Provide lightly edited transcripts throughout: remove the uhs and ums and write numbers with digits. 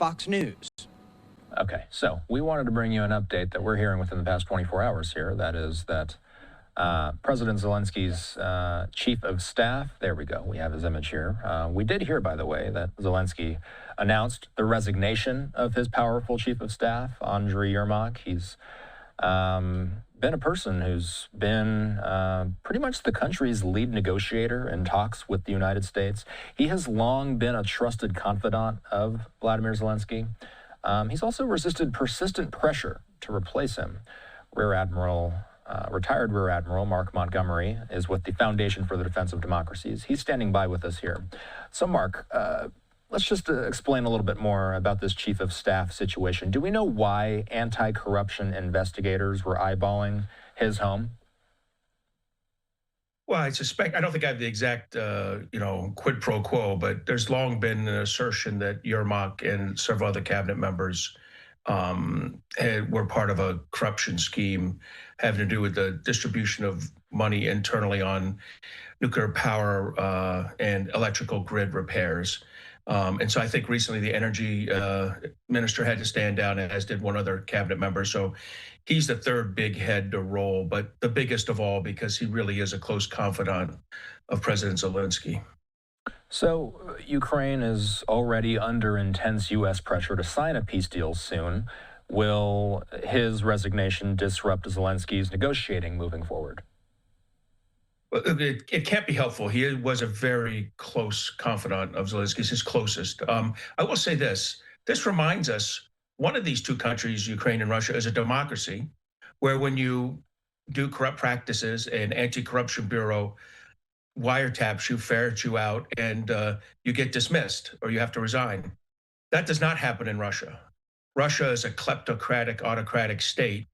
Fox News. Okay, so we wanted to bring you an update that we're hearing within the past 24 hours here. That is that President Zelensky's chief of staff, there we go, we have his image here. We did hear, by the way, that Zelensky announced the resignation of his powerful chief of staff, Andrii Yermak. He's been a person who's been pretty much the country's lead negotiator in talks with the United States. He has long been a trusted confidant of Volodymyr Zelenskyy. He's also resisted persistent pressure to replace him. Retired Rear Admiral Mark Montgomery is with the Foundation for the Defense of Democracies. He's standing by with us here. So, Mark, let's just explain a little bit more about this chief of staff situation. Do we know why anti-corruption investigators were eyeballing his home? Well, I don't think I have the exact, quid pro quo, but there's long been an assertion that Yermak and several other cabinet members were part of a corruption scheme having to do with the distribution of money internally on nuclear power and electrical grid repairs. And so I think recently the energy minister had to stand down, as did one other cabinet member. So he's the third big head to roll, but the biggest of all because he really is a close confidant of President Zelenskyy. So Ukraine is already under intense U.S. pressure to sign a peace deal soon. Will his resignation disrupt Zelensky's negotiating moving forward? Well, it can't be helpful. He was a very close confidant of Zelensky's, his closest. I will say this. This reminds us, one of these two countries, Ukraine and Russia, is a democracy where when you do corrupt practices, an anti-corruption bureau wiretaps you, ferrets you out, and you get dismissed or you have to resign. That does not happen in Russia. Russia is a kleptocratic, autocratic state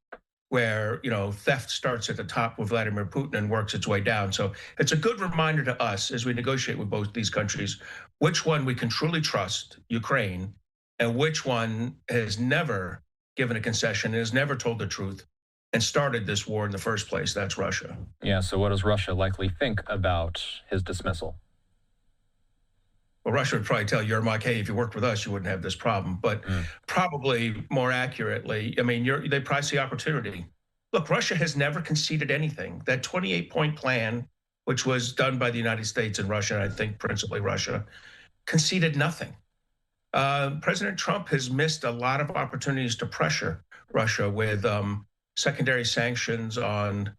where, theft starts at the top with Vladimir Putin and works its way down. So it's a good reminder to us as we negotiate with both these countries, which one we can truly trust, Ukraine, and which one has never given a concession, has never told the truth, and started this war in the first place. That's Russia. Yeah, so what does Russia likely think about his dismissal? Well, Russia would probably tell Yermak, hey, if you worked with us, you wouldn't have this problem. But probably more accurately, they probably see opportunity. Look, Russia has never conceded anything. That 28-point plan, which was done by the United States and Russia, and I think principally Russia, conceded nothing. President Trump has missed a lot of opportunities to pressure Russia with secondary sanctions on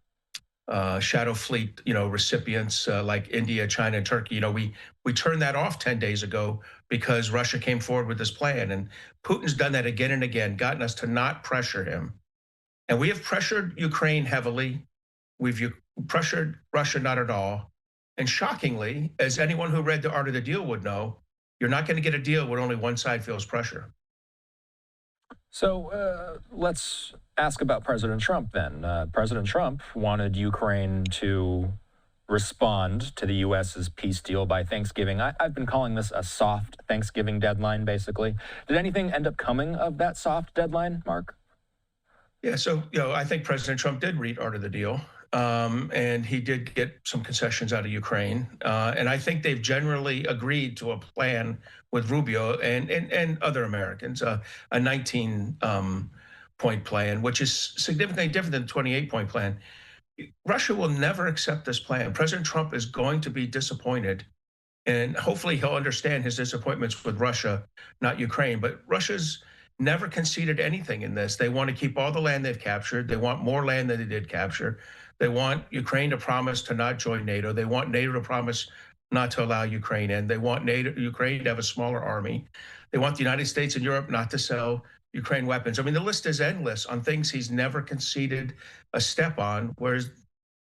shadow fleet, recipients like India, China, and Turkey. We turned that off 10 days ago because Russia came forward with this plan. And Putin's done that again and again, gotten us to not pressure him. And we have pressured Ukraine heavily. We've pressured Russia not at all. And shockingly, as anyone who read The Art of the Deal would know, you're not going to get a deal when only one side feels pressure. So let's ask about President Trump then. President Trump wanted Ukraine to respond to the U.S.'s peace deal by Thanksgiving. I've been calling this a soft Thanksgiving deadline, basically. Did anything end up coming of that soft deadline, Mark? Yeah, so I think President Trump did read Art of the Deal, and he did get some concessions out of Ukraine. And I think they've generally agreed to a plan with Rubio and other Americans, a 19-point plan, which is significantly different than the 28-point plan. Russia will never accept this plan. President Trump is going to be disappointed, and hopefully he'll understand his disappointments with Russia, not Ukraine. But Russia's never conceded anything in this. They want to keep all the land they've captured. They want more land than they did capture. They want Ukraine to promise to not join NATO. They want NATO to promise not to allow Ukraine in. They want Ukraine to have a smaller army. They want the United States and Europe not to sell Ukraine weapons. The list is endless on things he's never conceded a step on, whereas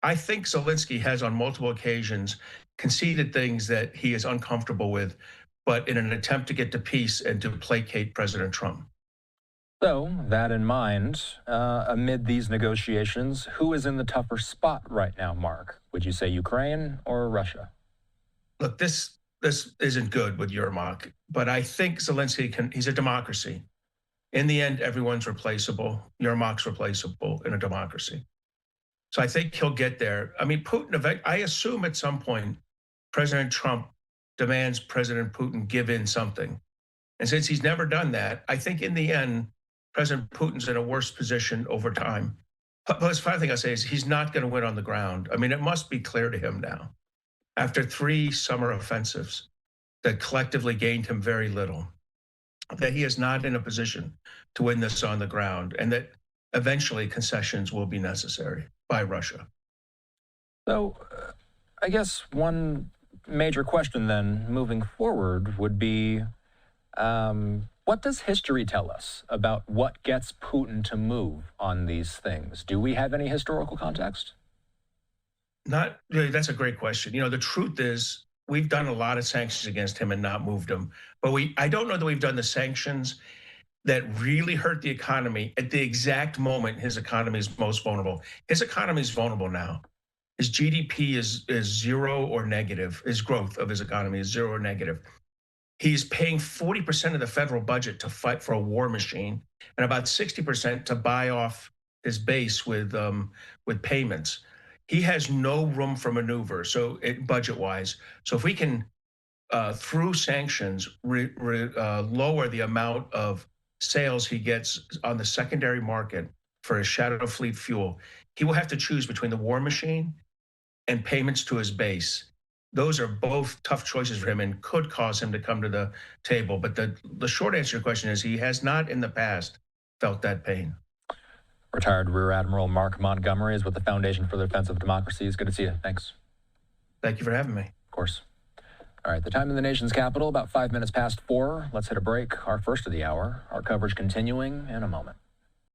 I think Zelenskyy has on multiple occasions conceded things that he is uncomfortable with, but in an attempt to get to peace and to placate President Trump. So, that in mind, amid these negotiations, who is in the tougher spot right now, Mark? Would you say Ukraine or Russia? Look, this isn't good with Yermak, but I think Zelenskyy he's a democracy. In the end, everyone's replaceable. Yermak's replaceable in a democracy. So I think he'll get there. Putin, I assume at some point, President Trump demands President Putin give in something. And since he's never done that, I think in the end, President Putin's in a worse position over time. But the final thing I say is he's not going to win on the ground. I mean, it must be clear to him now, after 3 summer offensives that collectively gained him very little, that he is not in a position to win this on the ground, and that eventually concessions will be necessary by Russia. So, I guess one major question then moving forward would be, what does history tell us about what gets Putin to move on these things? Do we have any historical context? Not really. That's a great question. The truth is we've done a lot of sanctions against him and not moved him. But I don't know that we've done the sanctions that really hurt the economy at the exact moment his economy is most vulnerable. His economy is vulnerable now. His GDP is 0 or negative. His growth of his economy is 0 or negative. He's paying 40% of the federal budget to fight for a war machine, and about 60% to buy off his base with payments. He has no room for maneuver, budget-wise. So if we can, through sanctions, lower the amount of sales he gets on the secondary market for his shadow fleet fuel, he will have to choose between the war machine and payments to his base. Those are both tough choices for him and could cause him to come to the table. But the short answer to your question is he has not in the past felt that pain. Retired Rear Admiral Mark Montgomery is with the Foundation for the Defense of Democracy. It's good to see you. Thanks. Thank you for having me. Of course. All right, the time in the nation's capital, about 5 minutes past 4. Let's hit a break. Our first of the hour. Our coverage continuing in a moment.